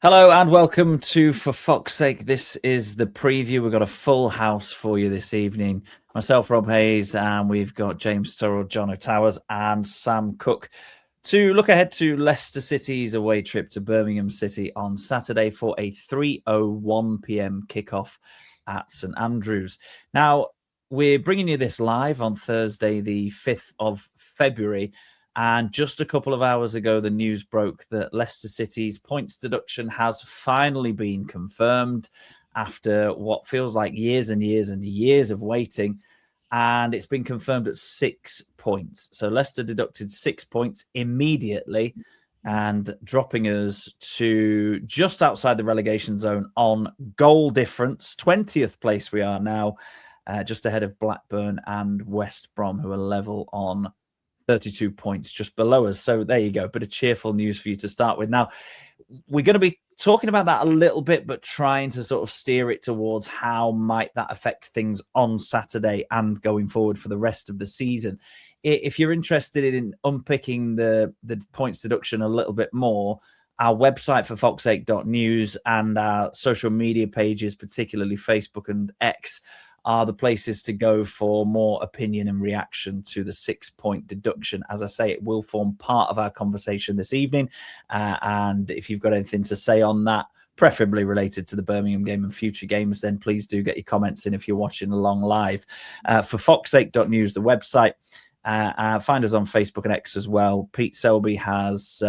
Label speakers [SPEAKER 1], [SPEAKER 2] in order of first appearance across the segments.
[SPEAKER 1] Hello and welcome to For Fox's Sake. This is the preview. We've got a full house for you this evening. Myself, Rob Hayes, and we've got James and Jono Towers and Sam Cook to look ahead to Leicester City's away trip to Birmingham City on Saturday for a 3:01 p.m. kickoff at St Andrews. Now, we're bringing you this live on Thursday, the 5th of February. And just a couple of hours ago, the news broke that Leicester City's points deduction has finally been confirmed after what feels like years and years and years of waiting. And it's been confirmed at 6 points. So Leicester deducted 6 points immediately and dropping us to just outside the relegation zone on goal difference. 20th place we are now, just ahead of Blackburn and West Brom, who are level on 32 points just below us. So there you go. Bit of cheerful news for you to start with. Now, we're going to be talking about that a little bit, but trying to sort of steer it towards how might that affect things on Saturday and going forward for the rest of the season. If you're interested in unpicking the points deduction a little bit more, our website for foxake.news and our social media pages, particularly Facebook and X, are the places to go for more opinion and reaction to the 6 point deduction. As I say, it will form part of our conversation this evening. And if you've got anything to say on that, preferably related to the Birmingham game and future games, then please do get your comments in if you're watching along live. For foxake.news, the website, find us on Facebook and X as well. Pete Selby has...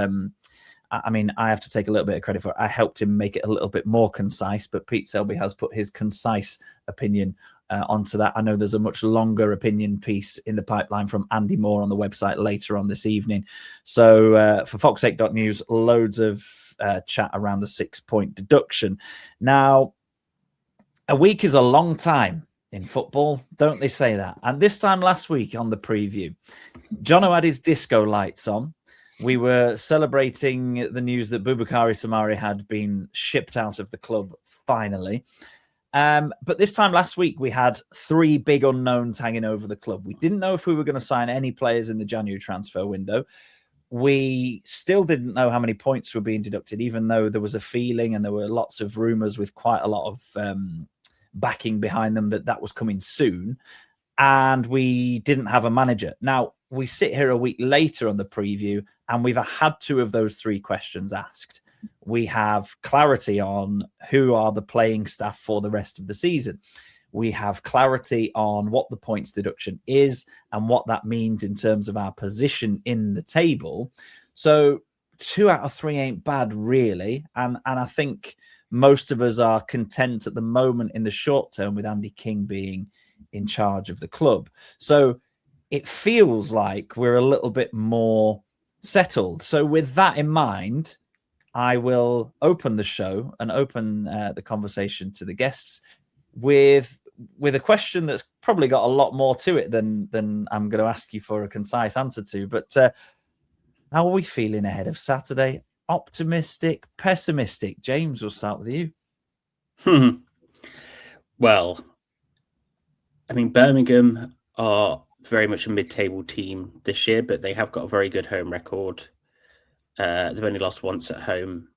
[SPEAKER 1] I have to take a little bit of credit for it. I helped him make it a little bit more concise, but Pete Selby has put his concise opinion onto that. I know there's a much longer opinion piece in the pipeline from Andy Moore on the website later on this evening. So for foxake.news, loads of chat around the 6 point deduction. Now, a week is a long time in football, don't they say that? And this time last week on the preview, Jono had his disco lights on. We were celebrating the news that Boubakary Samari had been shipped out of the club finally. But this time last week, we had 3 big unknowns hanging over the club. We didn't know if we were going to sign any players in the January transfer window. We still didn't know how many points were being deducted, even though there was a feeling and there were lots of rumours with quite a lot of backing behind them that was coming soon. And we didn't have a manager. Now, we sit here a week later on the preview, and we've had 2 of those 3 questions asked. We have clarity on who are the playing staff for the rest of the season. We have clarity on what the points deduction is and what that means in terms of our position in the table. So 2 out of 3 ain't bad, really. And I think most of us are content at the moment in the short term with Andy King being in charge of the club. So it feels like we're a little bit more settled. So with that in mind, I will open the show and open the conversation to the guests with a question that's probably got a lot more to it than I'm going to ask you for a concise answer to. But how are we feeling ahead of Saturday? Optimistic, pessimistic? James, we'll start with you.
[SPEAKER 2] Well, I mean, Birmingham are very much a mid-table team this year, but they have got a very good home record. They've only lost once at home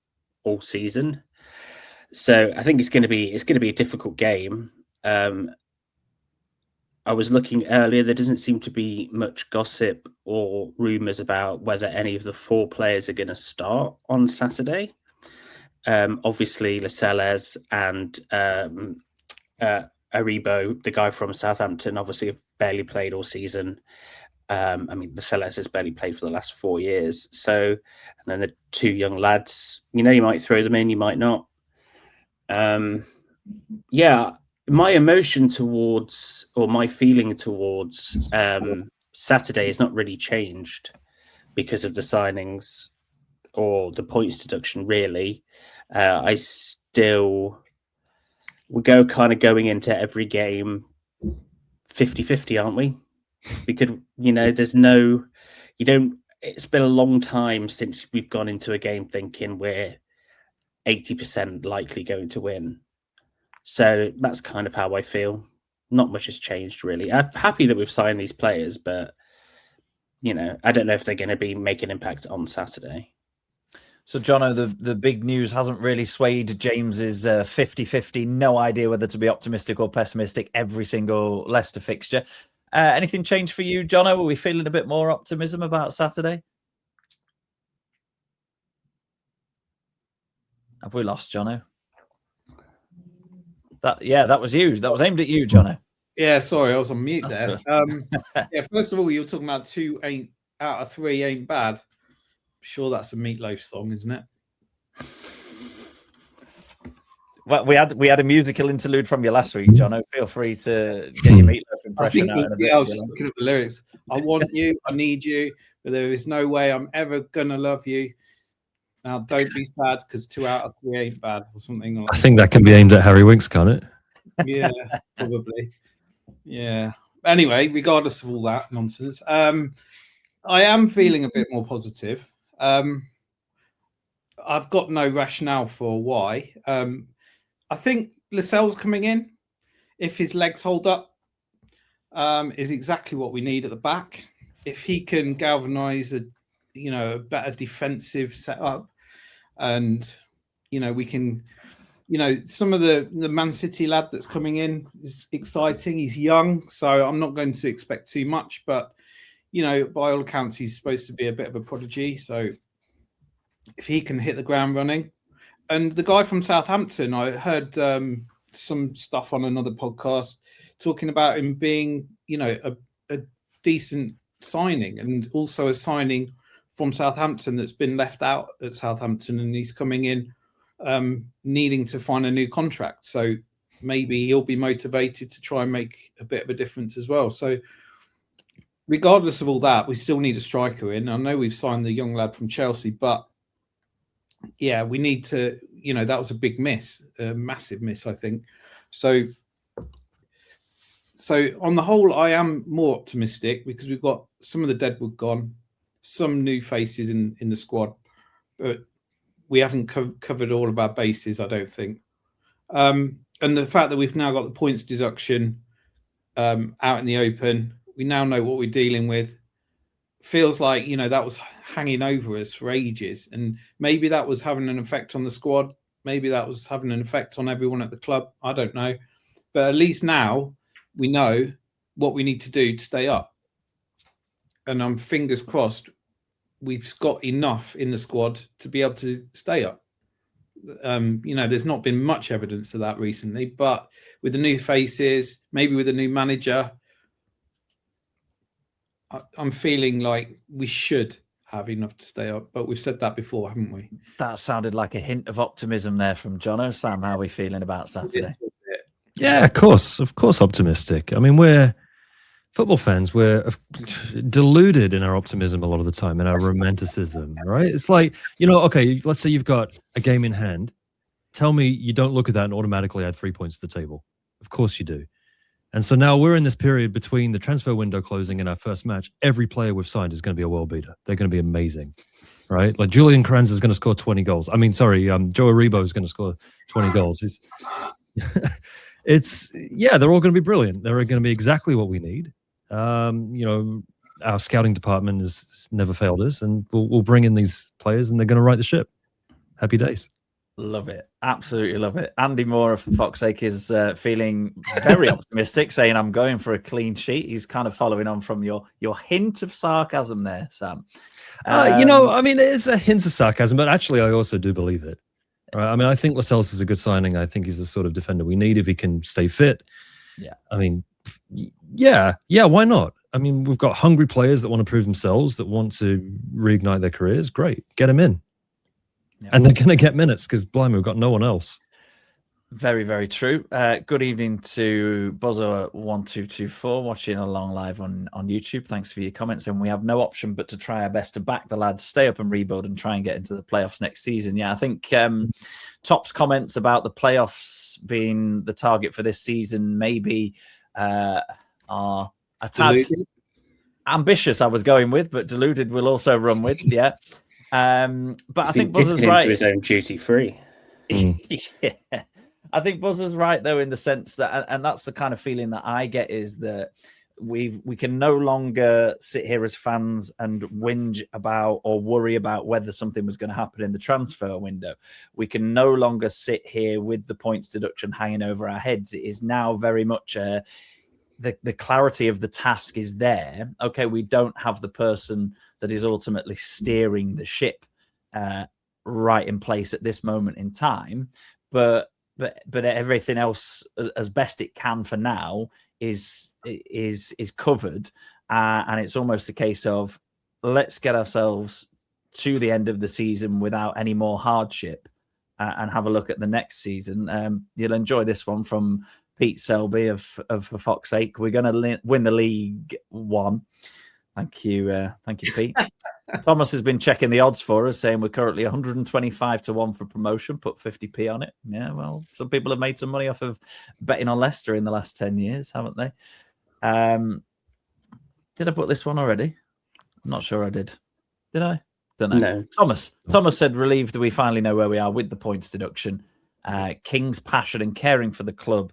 [SPEAKER 2] all season, so I think it's going to be a difficult game. I was looking earlier; there doesn't seem to be much gossip or rumours about whether any of the 4 players are going to start on Saturday. Obviously, Lascelles and Aribo, the guy from Southampton, obviously have barely played all season. Lascelles has barely played for the last 4 years. So, and then the 2 young lads, you might throw them in, you might not. My emotion towards, or my feeling towards Saturday has not really changed because of the signings or the points deduction, really. I still... we go kind of going into every game 50-50, aren't we? We could, there's no, it's been a long time since we've gone into a game thinking we're 80% likely going to win. So that's kind of how I feel. Not much has changed, really. I'm happy that we've signed these players, but, I don't know if they're going to make an impact on Saturday.
[SPEAKER 1] So, Jono, the big news hasn't really swayed James's 50-50, no idea whether to be optimistic or pessimistic every single Leicester fixture. Anything changed for you, Jono? Are we feeling a bit more optimism about Saturday? Have we lost Jono? That was you. That was aimed at you, Jono.
[SPEAKER 3] Yeah, sorry, I was on mute there. First of all, you're talking about 2 out of 3 ain't bad. I'm sure that's a Meatloaf song, isn't it?
[SPEAKER 1] Well, we had a musical interlude from you last week, Jono. Feel free to get your Meatloaf impression out in a bit.
[SPEAKER 3] I was just looking at the lyrics. I want you, I need you, but there is no way I'm ever gonna love you. Now, don't be sad because 2 out of 3 ain't bad, or something like that.
[SPEAKER 4] I think that can be aimed at Harry Winks, can't it?
[SPEAKER 3] Yeah, probably. Yeah. Anyway, regardless of all that nonsense, I am feeling a bit more positive. I've got no rationale for why. I think Lascelles coming in, if his legs hold up, is exactly what we need at the back. If he can galvanise a better defensive setup, and we can. Some of the Man City lad that's coming in is exciting. He's young, so I'm not going to expect too much. But, by all accounts, he's supposed to be a bit of a prodigy. So if he can hit the ground running. And the guy from Southampton, I heard some stuff on another podcast talking about him being, a decent signing, and also a signing from Southampton that's been left out at Southampton, and he's coming in needing to find a new contract, so maybe he'll be motivated to try and make a bit of a difference as well. So regardless of all that, we still need a striker in. I know we've signed the young lad from Chelsea, but yeah, we need to, that was a big miss, a massive miss, I think. So on the whole, I am more optimistic because we've got some of the deadwood gone, some new faces in the squad, but we haven't covered all of our bases, I don't think. And the fact that we've now got the points deduction out in the open, we now know what we're dealing with. Feels like, that was hanging over us for ages. And maybe that was having an effect on the squad. Maybe that was having an effect on everyone at the club. I don't know. But at least now we know what we need to do to stay up. And I'm fingers crossed we've got enough in the squad to be able to stay up. There's not been much evidence of that recently, but with the new faces, maybe with a new manager, I'm feeling like we should have enough to stay up. But we've said that before, haven't we?
[SPEAKER 1] That sounded like a hint of optimism there from Jono. Sam, how are we feeling about Saturday?
[SPEAKER 4] Yeah, of course optimistic. I mean, we're football fans, we're deluded in our optimism a lot of the time, in our romanticism, right? It's like, okay, let's say you've got a game in hand. Tell me you don't look at that and automatically add 3 points to the table. Of course you do. And so now we're in this period between the transfer window closing and our first match. Every player we've signed is going to be a world beater. They're going to be amazing, right? Like Julian Kranz is going to score 20 goals. Joe Aribo is going to score 20 goals. They're all going to be brilliant. They're going to be exactly what we need. Our scouting department has never failed us, and we'll bring in these players and they're going to right the ship. Happy days.
[SPEAKER 1] Love it. Absolutely love it. Andy Moore, for fuck's sake, is feeling very optimistic, saying I'm going for a clean sheet. He's kind of following on from your hint of sarcasm there, Sam.
[SPEAKER 4] There's a hint of sarcasm, but actually I also do believe it. Right? I mean, I think Lascelles is a good signing. I think he's the sort of defender we need if he can stay fit.
[SPEAKER 1] Yeah.
[SPEAKER 4] I mean, yeah, why not? I mean, we've got hungry players that want to prove themselves, that want to reignite their careers. Great. Get them in. Yeah. And they're going to get minutes because, blimey, we've got no one else.
[SPEAKER 1] Very, very true. Good evening to Buzzer1224 watching along live on YouTube. Thanks for your comments. And we have no option but to try our best to back the lads, stay up and rebuild and try and get into the playoffs next season. Yeah, I think Top's comments about the playoffs being the target for this season maybe are a tad deluded. Ambitious, I was going with, but deluded will also run with. Yeah. But I think Buzzer's right.
[SPEAKER 2] Into his own duty free.
[SPEAKER 1] Yeah. I think Buzzer's right, though, in the sense that, and that's the kind of feeling that I get, is that we can no longer sit here as fans and whinge about or worry about whether something was going to happen in the transfer window. We can no longer sit here with the points deduction hanging over our heads. It is now very much the clarity of the task is there. Okay, we don't have the person that is ultimately steering the ship right in place at this moment in time, but everything else, as best it can for now, is covered, and it's almost a case of let's get ourselves to the end of the season without any more hardship, and have a look at the next season. You'll enjoy this one from Pete Selby of For Fox's Sake. We're going to win the League One. Thank you, Pete. Thomas has been checking the odds for us, saying we're currently 125 to 1 for promotion. Put 50p on it. Yeah, well, some people have made some money off of betting on Leicester in the last 10 years, haven't they? Did I put this one already? I'm not sure I did. Did I? Don't know.
[SPEAKER 2] No.
[SPEAKER 1] Thomas said, relieved that we finally know where we are with the points deduction. King's passion and caring for the club,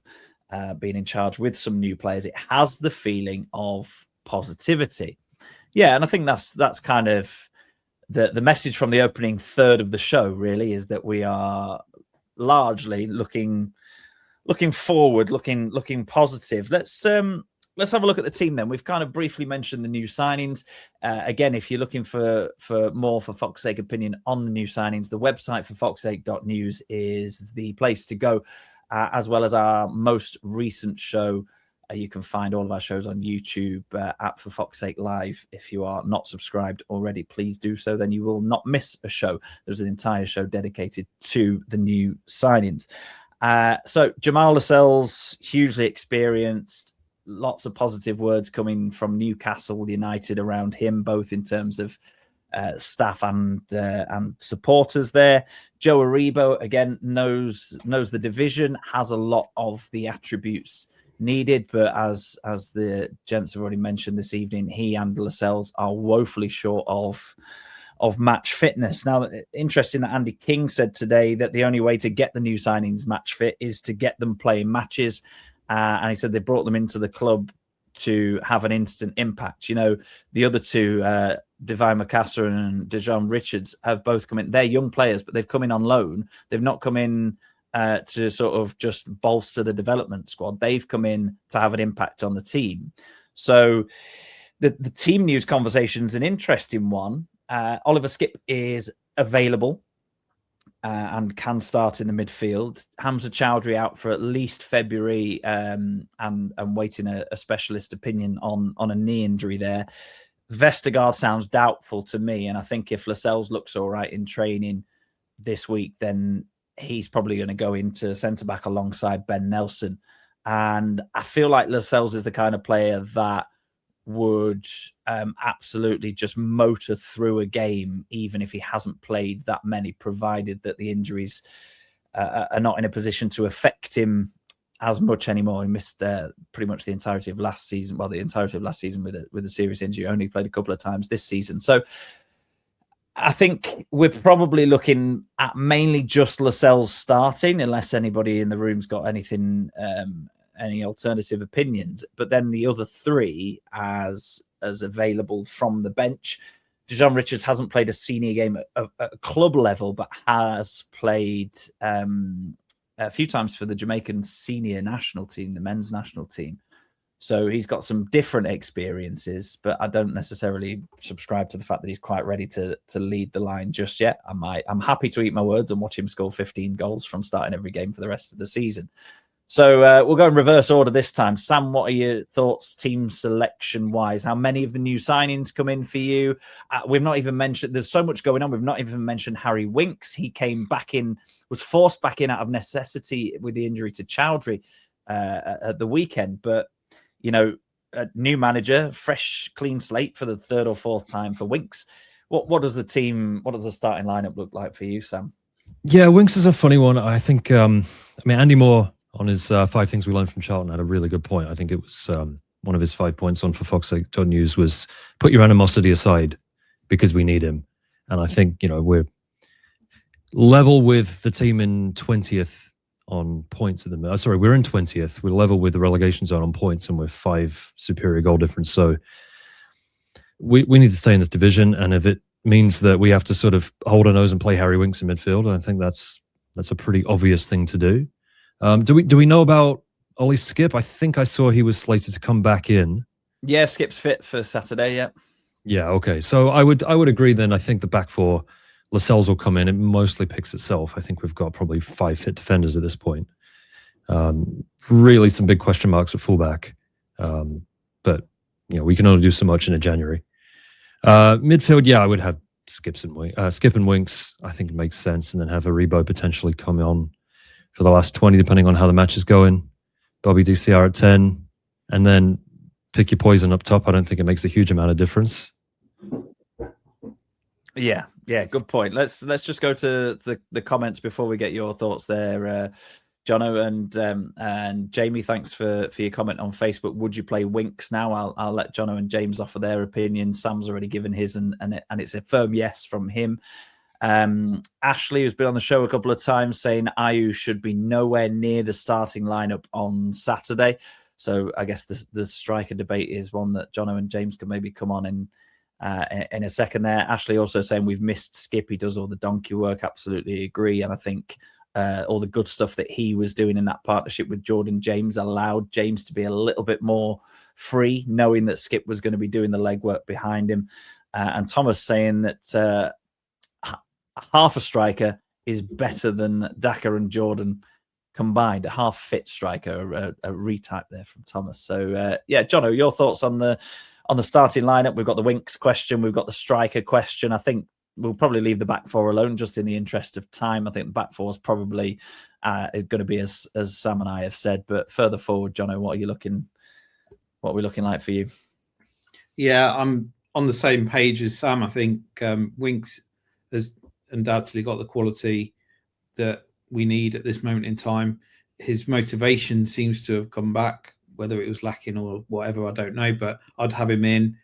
[SPEAKER 1] being in charge with some new players. It has the feeling of positivity. Yeah, and I think that's kind of the message from the opening third of the show, really, is that we are largely looking forward, looking positive. Let's have a look at the team then. We've kind of briefly mentioned the new signings. Again, if you're looking for more For Fox's Sake opinion on the new signings, the website for foxsake.news is the place to go, as well as our most recent show. You can find all of our shows on YouTube at For Fox's Sake Live. If you are not subscribed already, please do so. Then you will not miss a show. There's an entire show dedicated to the new signings. So Jamal Lascelles, hugely experienced. Lots of positive words coming from Newcastle United around him, both in terms of staff and supporters there. Joe Aribo, again, knows the division, has a lot of the attributes needed, but as the gents have already mentioned this evening, he and Lascelles are woefully short of match fitness. Now, interesting that Andy King said today that the only way to get the new signings match fit is to get them playing matches, and he said they brought them into the club to have an instant impact. You know, the other two, Divine Macassar and Dejan Richards, have both come in. They're young players, but they've come in on loan. They've not come in to sort of just bolster the development squad. They've come in to have an impact on the team. So the team news conversation is an interesting one. Oliver Skipp is available and can start in the midfield. Hamza Chowdhury out for at least February, and waiting a specialist opinion on a knee injury there. Vestergaard sounds doubtful to me, and I think if Lascelles looks all right in training this week, then he's probably going to go into centre-back alongside Ben Nelson. And I feel like Lascelles is the kind of player that would absolutely just motor through a game, even if he hasn't played that many, provided that the injuries are not in a position to affect him as much anymore. He missed pretty much the entirety of last season. Well, the entirety of last season with a serious injury. Only played a couple of times this season. So I think we're probably looking at mainly just Lascelles starting, unless anybody in the room's got anything, any alternative opinions. But then the other three as available from the bench. Dejan Richards hasn't played a senior game at a club level, but has played a few times for the Jamaican senior national team, the men's national team. So he's got some different experiences, but I don't necessarily subscribe to the fact that he's quite ready to lead the line just yet. I'm happy to eat my words and watch him score 15 goals from starting every game for the rest of the season. So we'll go in reverse order this time. Sam, what are your thoughts team selection-wise? How many of the new signings come in for you? We've not even mentioned, there's so much going on. We've not even mentioned Harry Winks. He came back in, was forced back in out of necessity with the injury to Chowdhury at the weekend. But, you know, a new manager, fresh, clean slate for the third or fourth time for Winks. What does the starting lineup look like for you, Sam?
[SPEAKER 4] Yeah, Winks is a funny one. I think, Andy Moore on his 5 things we learned from Charlton had a really good point. I think it was one of his 5 points on For Fox's Sake News was put your animosity aside because we need him. And I think, you know, we're level with the team in 20th on points at the minute. Sorry, we're in 20th. We're level with the relegation zone on points, and we're 5 superior goal difference. So we need to stay in this division, and if it means that we have to sort of hold our nose and play Harry Winks in midfield, I think that's a pretty obvious thing to do. Do we know about Ollie Skip? I think I saw he was slated to come back in.
[SPEAKER 1] Yeah, Skip's fit for Saturday. Yeah.
[SPEAKER 4] Yeah. Okay. So I would agree. Then I think the back four, Lascelles will come in. It mostly picks itself. I think we've got probably 5 fit defenders at this point. Really, some big question marks at fullback, but we can only do so much in January. Midfield, I would have Skip and Winks. I think it makes sense, and then have Aribo potentially come on for the last 20, depending on how the match is going. Bobby DCR at 10, and then pick your poison up top. I don't think it makes a huge amount of difference.
[SPEAKER 1] Yeah, good point. Let's just go to the comments before we get your thoughts there, Jono and Jamie. Thanks for your comment on Facebook. Would you play Winks now? I'll let Jono and James offer their opinions. Sam's already given his, and it's a firm yes from him. Ashley, who's been on the show a couple of times, saying Ayew should be nowhere near the starting lineup on Saturday. So I guess the striker debate is one that Jono and James can maybe come on in a second there. Ashley also saying we've missed Skip. He does all the donkey work. Absolutely agree. And I think all the good stuff that he was doing in that partnership with Jordan James allowed James to be a little bit more free, knowing that Skip was going to be doing the legwork behind him. And Thomas saying that half a striker is better than Daka and Jordan combined. A half fit striker, a retype there from Thomas. So Jono, your thoughts on the starting lineup? We've got the Winks question, we've got the striker question. I think we'll probably leave the back four alone just in the interest of time. I think the back four is probably is going to be as Sam and I have said. But further forward, Jono, what are we looking like for you?
[SPEAKER 3] Yeah, I'm on the same page as Sam. I think Winks has undoubtedly got the quality that we need at this moment in time. His motivation seems to have come back, whether it was lacking or whatever, I don't know, but I'd have him in,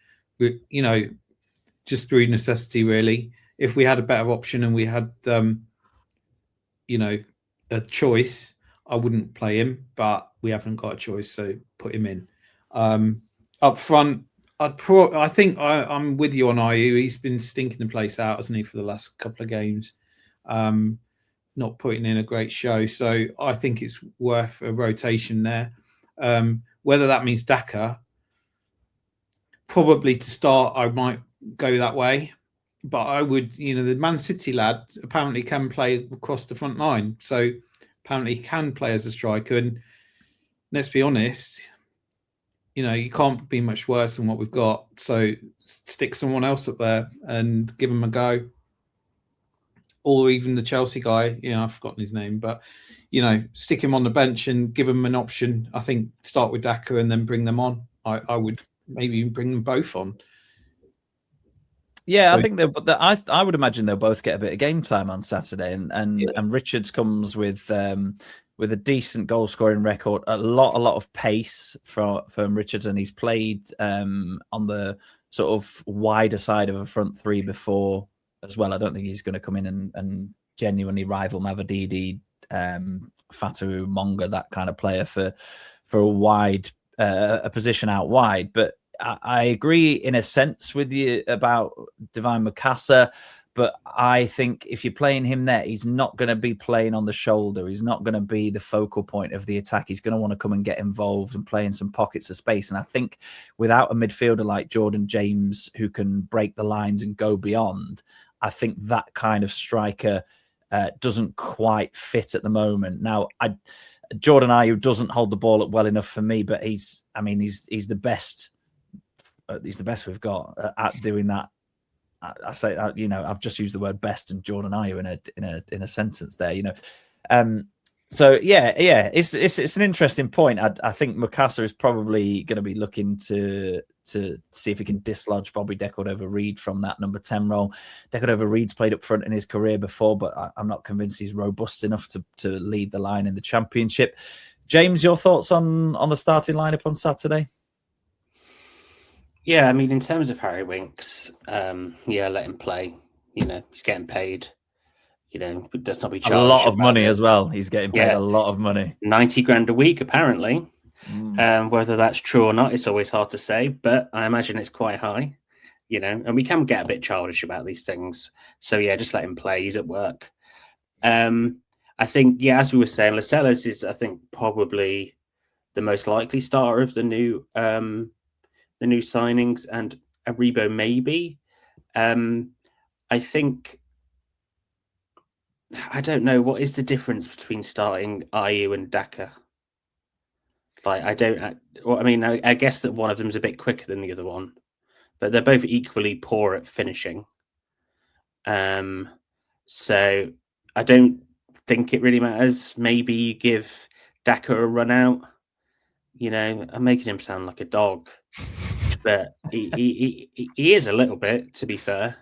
[SPEAKER 3] just through necessity, really. If we had a better option and we had, a choice, I wouldn't play him, but we haven't got a choice, so put him in. Up front, I think I'm with you on Ayew. He's been stinking the place out, hasn't he, for the last couple of games? Not putting in a great show. So I think it's worth a rotation there. Whether that means Daka, probably to start, I might go that way. But I would, the Man City lad apparently can play across the front line. So apparently he can play as a striker. And let's be honest, you can't be much worse than what we've got. So stick someone else up there and give him a go. Or even the Chelsea guy, I've forgotten his name, but, stick him on the bench and give him an option. I think start with Daka and then bring them on. I would maybe even bring them both on.
[SPEAKER 1] Yeah, so, I think I would imagine they'll both get a bit of game time on Saturday, and Richards comes with a decent goal scoring record, a lot of pace from Richards, and he's played on the sort of wider side of a front three before as well. I don't think he's going to come in and genuinely rival Mavadidi, Fatu, Monga, that kind of player for a wide a position out wide. But I agree in a sense with you about Divine Mukasa, but I think if you're playing him there, he's not going to be playing on the shoulder. He's not going to be the focal point of the attack. He's going to want to come and get involved and play in some pockets of space. And I think without a midfielder like Jordan James who can break the lines and go beyond, I think that kind of striker doesn't quite fit at the moment. Now, Jordan Ayew doesn't hold the ball up well enough for me, but he's the best. He's the best we've got at doing that. I say, I've just used the word best and Jordan Ayew in a sentence there, So it's an interesting point. I think Mukasa is probably going to be looking to see if he can dislodge Bobby Decordova-Reid from that number 10 role. Decordova-Reid's played up front in his career before, but I'm not convinced he's robust enough to lead the line in the Championship. James, your thoughts on the starting lineup on Saturday?
[SPEAKER 2] Yeah, I mean, in terms of Harry Winks, let him play. He's getting paid. let's not be
[SPEAKER 1] A
[SPEAKER 2] childish
[SPEAKER 1] lot of
[SPEAKER 2] about
[SPEAKER 1] money
[SPEAKER 2] it.
[SPEAKER 1] as well. He's getting paid
[SPEAKER 2] Yeah.
[SPEAKER 1] a lot of money.
[SPEAKER 2] 90 grand a week, apparently. Whether that's true or not, it's always hard to say, but I imagine it's quite high, and we can get a bit childish about these things. So yeah, just let him play. He's at work. I think, as we were saying, Lascelles is, I think, probably the most likely starter of the new signings, and Aribo maybe. I think, I don't know, what is the difference between starting Ayew and Daka? Like, I guess that one of them's a bit quicker than the other one, but they're both equally poor at finishing. So I don't think it really matters. Maybe you give Daka a run out. I'm making him sound like a dog, but he is a little bit, to be fair.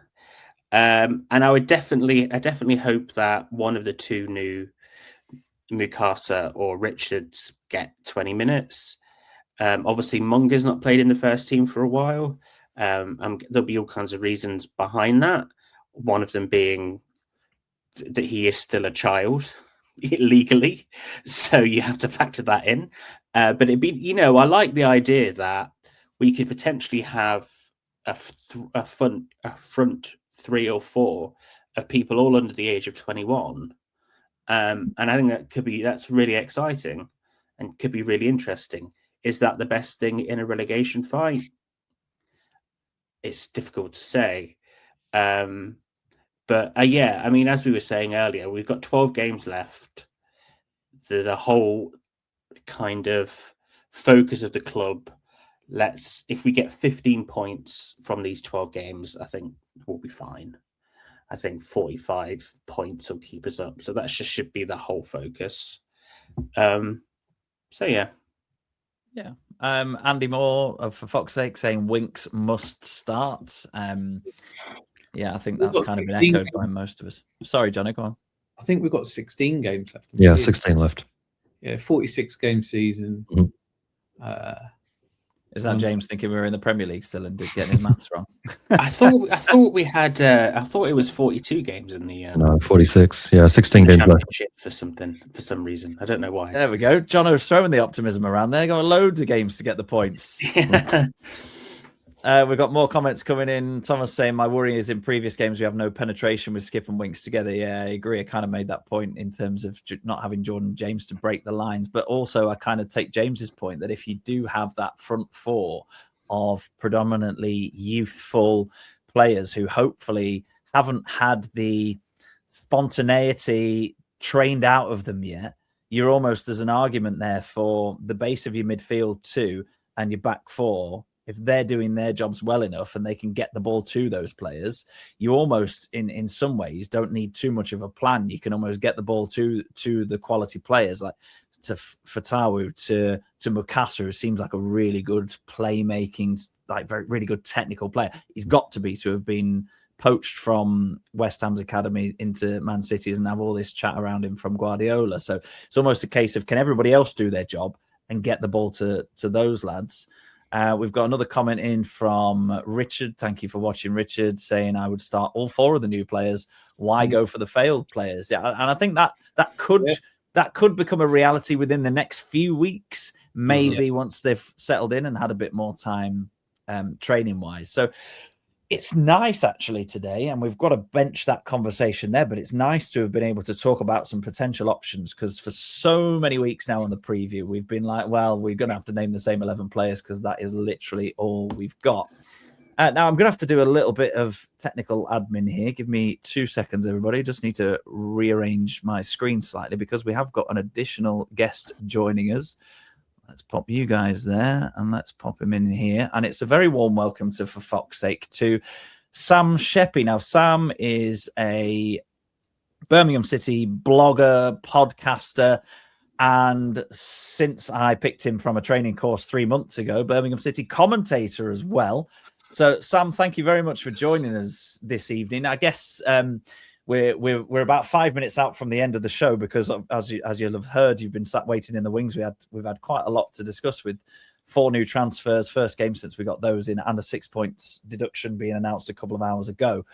[SPEAKER 2] And I definitely hope that one of the two new Mukasa or Richards get 20 minutes. Obviously, Munga's not played in the first team for a while. There'll be all kinds of reasons behind that. One of them being that he is still a child legally, so you have to factor that in. But it'd be, I like the idea that we could potentially have a front 3 or 4 of people all under the age of 21. And I think that's really exciting and could be really interesting. Is that the best thing in a relegation fight? It's difficult to say. But as we were saying earlier, we've got 12 games left. The whole kind of focus of the club. If we get 15 points from these 12 games, I think we'll be fine. I think 45 points will keep us up. So that just should be the whole focus. So yeah.
[SPEAKER 1] Yeah. Andy Moore, for fuck's sake, saying Winks must start. Yeah, I think that's kind of been echoed by most of us. Sorry, Johnny, go on.
[SPEAKER 3] I think we've got 16 games left.
[SPEAKER 4] Yeah, 16 left.
[SPEAKER 3] Yeah, 46 game season.
[SPEAKER 1] Is that James thinking we were in the Premier League still and getting his maths wrong?
[SPEAKER 2] I thought we had. I thought it was 42 games in the.
[SPEAKER 4] No, 46. Yeah, 16 games left.
[SPEAKER 2] For some reason. I don't know why.
[SPEAKER 1] There we go. Jono's throwing the optimism around there. Got loads of games to get the points.
[SPEAKER 2] Yeah.
[SPEAKER 1] We've got more comments coming in. Thomas saying, my worry is in previous games we have no penetration with Skip and Winks together. Yeah, I agree. I kind of made that point in terms of not having Jordan James to break the lines. But also I kind of take James's point that if you do have that front 4 of predominantly youthful players who hopefully haven't had the spontaneity trained out of them yet, you're almost, there's an argument there for the base of your midfield too and your back 4. If they're doing their jobs well enough and they can get the ball to those players, you almost, in some ways, don't need too much of a plan. You can almost get the ball to the quality players, like to Fatawu, to Mukasa, who seems like a really good playmaking, like really good technical player. He's got to have been poached from West Ham's academy into Man City's and have all this chat around him from Guardiola. So it's almost a case of, can everybody else do their job and get the ball to those lads? We've got another comment in from Richard. Thank you for watching, Richard, saying I would start all 4 of the new players. Why go for the failed players? Yeah, and I think that could become a reality within the next few weeks, maybe once they've settled in and had a bit more time training wise. So it's nice actually today, and we've got to bench that conversation there, but it's nice to have been able to talk about some potential options, because for so many weeks now on the preview, we've been like, well, we're going to have to name the same 11 players because that is literally all we've got. Now I'm going to have to do a little bit of technical admin here. Give me 2 seconds, everybody. Just need to rearrange my screen slightly because we have got an additional guest joining us. Let's pop you guys there and let's pop him in here. And it's a very warm welcome to, for fuck's sake, to Sam Sheppy. Now, Sam is a Birmingham City blogger, podcaster, and since I picked him from a training course 3 months ago, Birmingham City commentator as well. So, Sam, thank you very much for joining us this evening. I guess we're about 5 minutes out from the end of the show because, as you'll have heard, you've been sat waiting in the wings. We've had quite a lot to discuss with 4 new transfers, first game since we got those in, and a 6 points deduction being announced a couple of hours ago.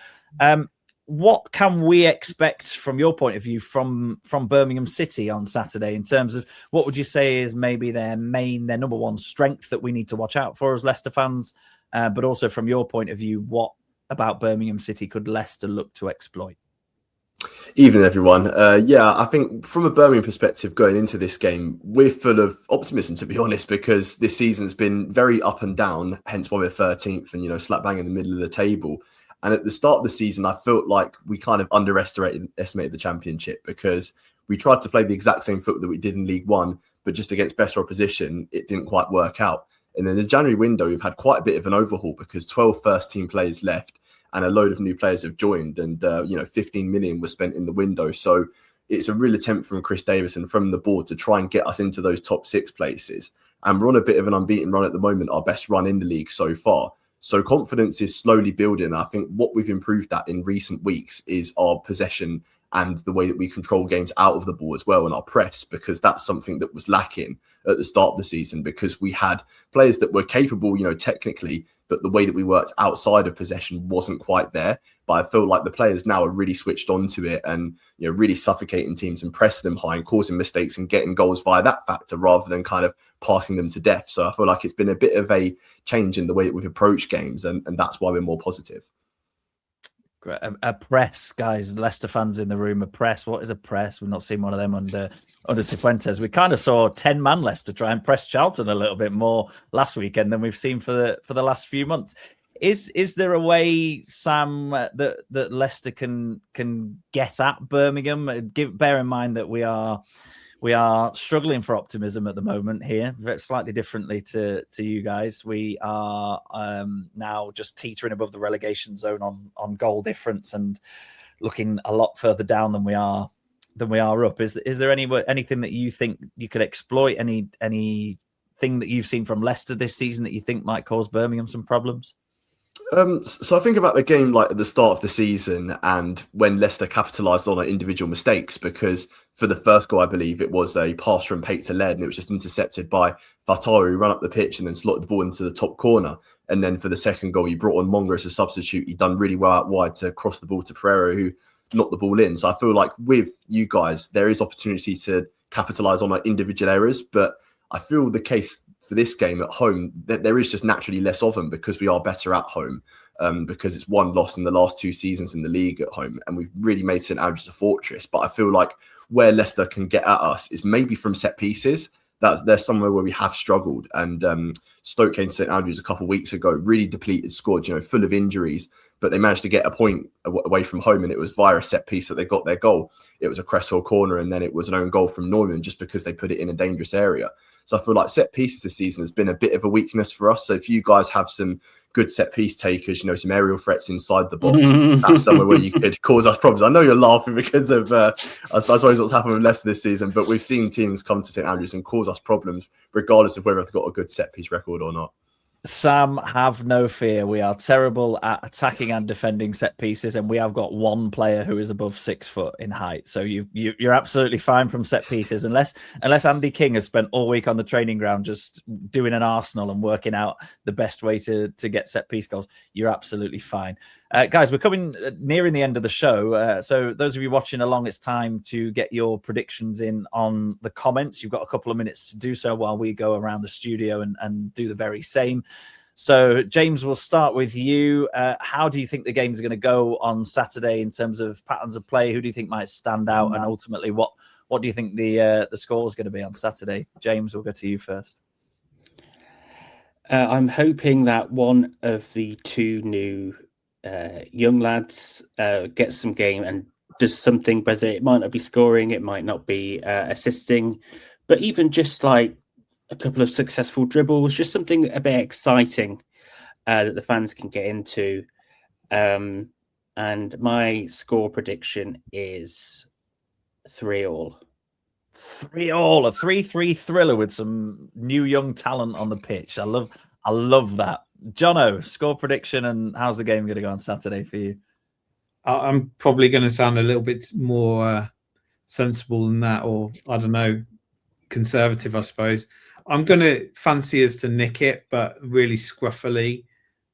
[SPEAKER 1] what can we expect from your point of view from Birmingham City on Saturday in terms of what would you say is maybe their number one strength that we need to watch out for as Leicester fans, but also from your point of view, what about Birmingham City could Leicester look to exploit?
[SPEAKER 5] Evening, everyone. I think from a Birmingham perspective, going into this game, we're full of optimism, to be honest, because this season's been very up and down, hence why we're 13th and, slap bang in the middle of the table. And at the start of the season, I felt like we kind of underestimated the Championship because we tried to play the exact same football that we did in League One, but just against better opposition, it didn't quite work out. And in the January window, we've had quite a bit of an overhaul because 12 first-team players left and a load of new players have joined, and 15 million was spent in the window. So it's a real attempt from Chris Davis and from the board to try and get us into those top 6 places. And we're on a bit of an unbeaten run at the moment, our best run in the league so far. So confidence is slowly building. I think what we've improved at in recent weeks is our possession and the way that we control games out of the ball as well, and our press, because that's something that was lacking at the start of the season because we had players that were capable, technically, but the way that we worked outside of possession wasn't quite there. But I feel like the players now are really switched onto it and, really suffocating teams and pressing them high and causing mistakes and getting goals via that factor rather than kind of passing them to death. So I feel like it's been a bit of a change in the way that we've approached games, and that's why we're more positive.
[SPEAKER 1] A press, guys. Leicester fans in the room. A press. What is a press? We've not seen one of them under Cifuentes. We kind of saw 10-man Leicester try and press Charlton a little bit more last weekend than we've seen for the last few months. Is there a way, Sam, that Leicester can get at Birmingham? Bear in mind that we are struggling for optimism at the moment here, slightly differently to you guys. We are now just teetering above the relegation zone on goal difference and looking a lot further down than we are up. Is there anything that you think you could exploit? Anything that you've seen from Leicester this season that you think might cause Birmingham some problems?
[SPEAKER 5] So I think about the game like at the start of the season and when Leicester capitalised on our individual mistakes, because for the first goal, I believe it was a pass from Pate to Led and it was just intercepted by Fataru, who ran up the pitch and then slotted the ball into the top corner. And then for the second goal, he brought on Monga as a substitute. He'd done really well out wide to cross the ball to Pereira, who knocked the ball in. So I feel like with you guys, there is opportunity to capitalise on our individual errors, but I feel the case for this game at home, there is just naturally less of them because we are better at home, because it's one loss in the last 2 seasons in the league at home, and we've really made St Andrews a fortress. But I feel like where Leicester can get at us is maybe from set pieces. There's somewhere where we have struggled, and Stoke came to St Andrews a couple of weeks ago, really depleted squad, full of injuries, but they managed to get a point away from home, and it was via a set piece that they got their goal. It was a Cresswell corner, and then it was an own goal from Neumann just because they put it in a dangerous area. So I feel like set pieces this season has been a bit of a weakness for us. So if you guys have some good set piece takers, some aerial threats inside the box, that's somewhere where you could cause us problems. I know you're laughing because of, I suppose, what's happened with Leicester this season, but we've seen teams come to St Andrews and cause us problems, regardless of whether they've got a good set piece record or not.
[SPEAKER 1] Sam, have no fear. We are terrible at attacking and defending set pieces, and we have got one player who is above 6 foot in height. So you're absolutely fine from set pieces, unless Andy King has spent all week on the training ground just doing an Arsenal and working out the best way to get set piece goals. You're absolutely fine. Guys, we're coming nearing the end of the show. So those of you watching along, it's time to get your predictions in on the comments. You've got a couple of minutes to do so while we go around the studio and do the very same. So, James, we'll start with you. How do you think the games are going to go on Saturday in terms of patterns of play? Who do you think might stand out? And ultimately, what do you think the score is going to be on Saturday? James, we'll go to you first.
[SPEAKER 2] I'm hoping that one of the 2 new young lads gets some game and does something, whether it might not be scoring, it might not be assisting, but even just like a couple of successful dribbles, just something a bit exciting that the fans can get into. And my score prediction is 3-3.
[SPEAKER 1] 3-3, a 3-3 thriller with some new young talent on the pitch. I love that. Jono, score prediction, and how's the game going to go on Saturday for you?
[SPEAKER 3] I'm probably going to sound a little bit more sensible than that, or I don't know, conservative, I suppose. I'm going to fancy us to nick it, but really scruffily,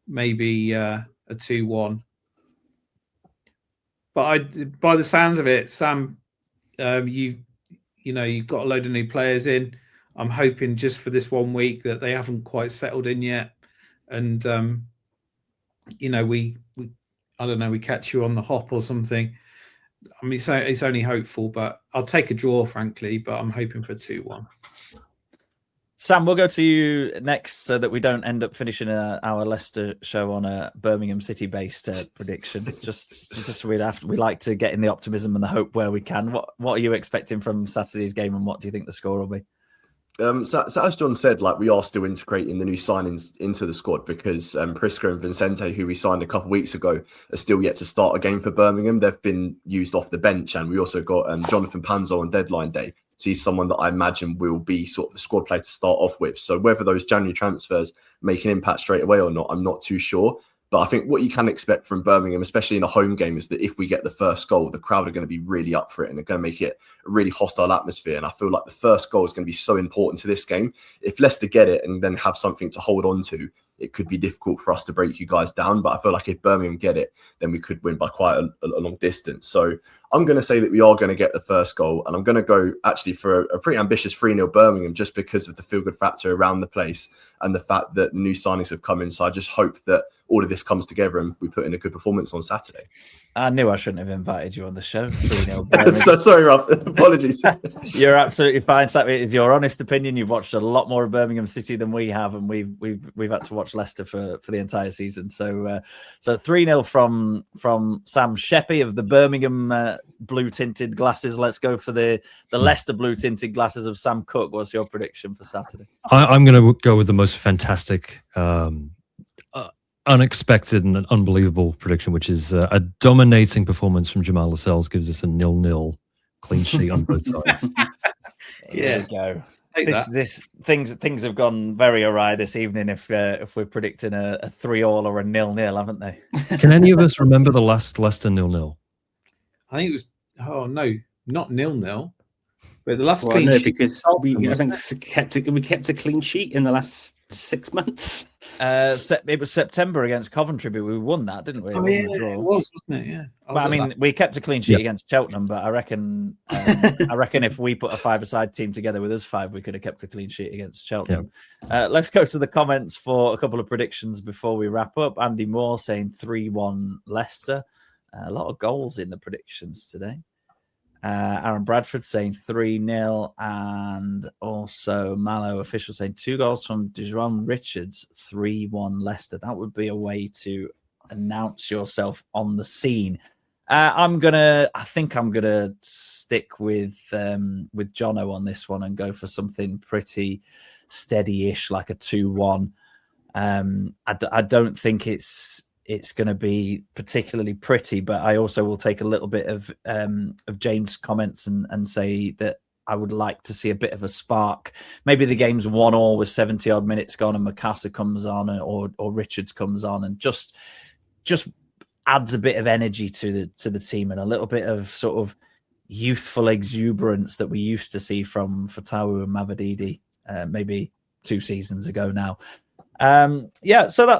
[SPEAKER 3] maybe a 2-1. But by the sounds of it, Sam, you've got a load of new players in. I'm hoping just for this 1 week that they haven't quite settled in yet, and we I don't know, we catch you on the hop or something. I mean, it's only hopeful, but I'll take a draw, frankly. But I'm hoping for 2-1.
[SPEAKER 1] Sam, we'll go to you next so that we don't end up finishing our Leicester show on a Birmingham City-based prediction. Just we like to get in the optimism and the hope where we can. What are you expecting from Saturday's game, and what do you think the score will be?
[SPEAKER 5] So as John said, we are still integrating the new signings into the squad because Prisca and Vincente, who we signed a couple of weeks ago, are still yet to start a game for Birmingham. They've been used off the bench, and we also got Jonathan Panzo on deadline day. So he's someone that I imagine will be sort of the squad player to start off with. So whether those January transfers make an impact straight away or not, I'm not too sure. But I think what you can expect from Birmingham, especially in a home game, is that if we get the first goal, the crowd are going to be really up for it and they're going to make it a really hostile atmosphere. And I feel like the first goal is going to be so important to this game. If Leicester get it and then have something to hold on to, it could be difficult for us to break you guys down. But I feel like if Birmingham get it, then we could win by quite a long distance. So I'm going to say that we are going to get the first goal. And I'm going to go actually for a pretty ambitious 3-0 Birmingham just because of the feel-good factor around the place and the fact that the new signings have come in. So I just hope that all of this comes together and we put in a good performance on Saturday.
[SPEAKER 1] I knew I shouldn't have invited you on the show. 3-0
[SPEAKER 5] So, sorry, Rob. Apologies.
[SPEAKER 1] You're absolutely fine. It is your honest opinion. You've watched a lot more of Birmingham City than we have, and we've had to watch Leicester for the entire season. So 3-0 from Sam Sheppy of the Birmingham blue tinted glasses. Let's go for the Leicester blue tinted glasses of Sam Cook. What's your prediction for Saturday?
[SPEAKER 4] I'm going to go with the most fantastic, unexpected and unbelievable prediction, which is a dominating performance from Jamal Lascelles gives us a 0-0 clean sheet on both sides.
[SPEAKER 1] There you go. Things have gone very awry this evening if we're predicting a 3-3 or a 0-0, haven't they?
[SPEAKER 4] Can any of us remember the last Leicester 0-0?
[SPEAKER 3] I think it was not 0-0. But the last
[SPEAKER 2] clean sheet, because we kept a clean sheet in the last 6 months.
[SPEAKER 1] It was September against Coventry, but we won that, didn't we?
[SPEAKER 3] It was, wasn't it? Yeah.
[SPEAKER 1] But I mean, we kept a clean sheet against Cheltenham, but I reckon if we put a five-a-side team together with us five, we could have kept a clean sheet against Cheltenham. Yeah. Let's go to the comments for a couple of predictions before we wrap up. Andy Moore saying 3-1 Leicester. A lot of goals in the predictions today. Aaron Bradford saying 3-0, and also Mallow official saying 2 goals from Dejon Richards, 3-1 Leicester. That would be a way to announce yourself on the scene. I think I'm gonna stick with Jono on this one and go for something pretty steady-ish, like a 2-1. I don't think it's going to be particularly pretty, but I also will take a little bit of James' comments and say that I would like to see a bit of a spark. Maybe the game's 1-1 with 70 odd minutes gone and Makasa comes on or Richards comes on and just adds a bit of energy to the team and a little bit of sort of youthful exuberance that we used to see from Fatawu and Mavididi maybe 2 seasons ago now. So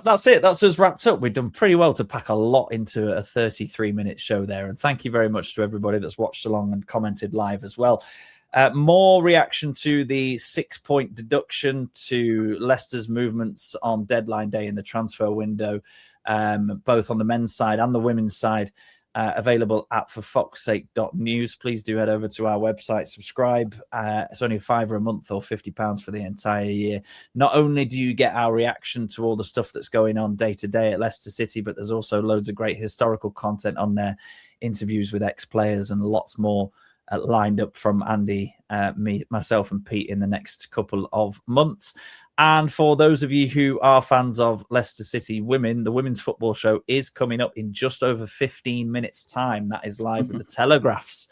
[SPEAKER 1] that's it. That's us wrapped up. We've done pretty well to pack a lot into a 33-minute show there. And thank you very much to everybody that's watched along and commented live as well. More reaction to the 6-point deduction to Leicester's movements on deadline day in the transfer window, both on the men's side and the women's side. Available at forfoxsake.news. Please do head over to our website, subscribe. It's only $5 a month or £50 for the entire year. Not only do you get our reaction to all the stuff that's going on day to day at Leicester City, but there's also loads of great historical content on there, interviews with ex-players and lots more lined up from Andy, myself and Pete in the next couple of months. And for those of you who are fans of Leicester City women, the women's football show is coming up in just over 15 minutes' time. That is live with the Telegraph's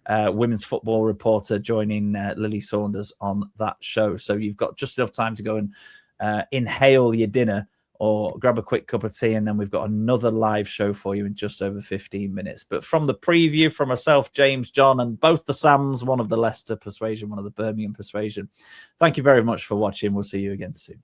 [SPEAKER 1] women's football reporter joining Lily Saunders on that show. So you've got just enough time to go and inhale your dinner or grab a quick cup of tea, and then we've got another live show for you in just over 15 minutes. But from the preview, from myself, James, John, and both the Sams, one of the Leicester persuasion, one of the Birmingham persuasion, thank you very much for watching. We'll see you again soon.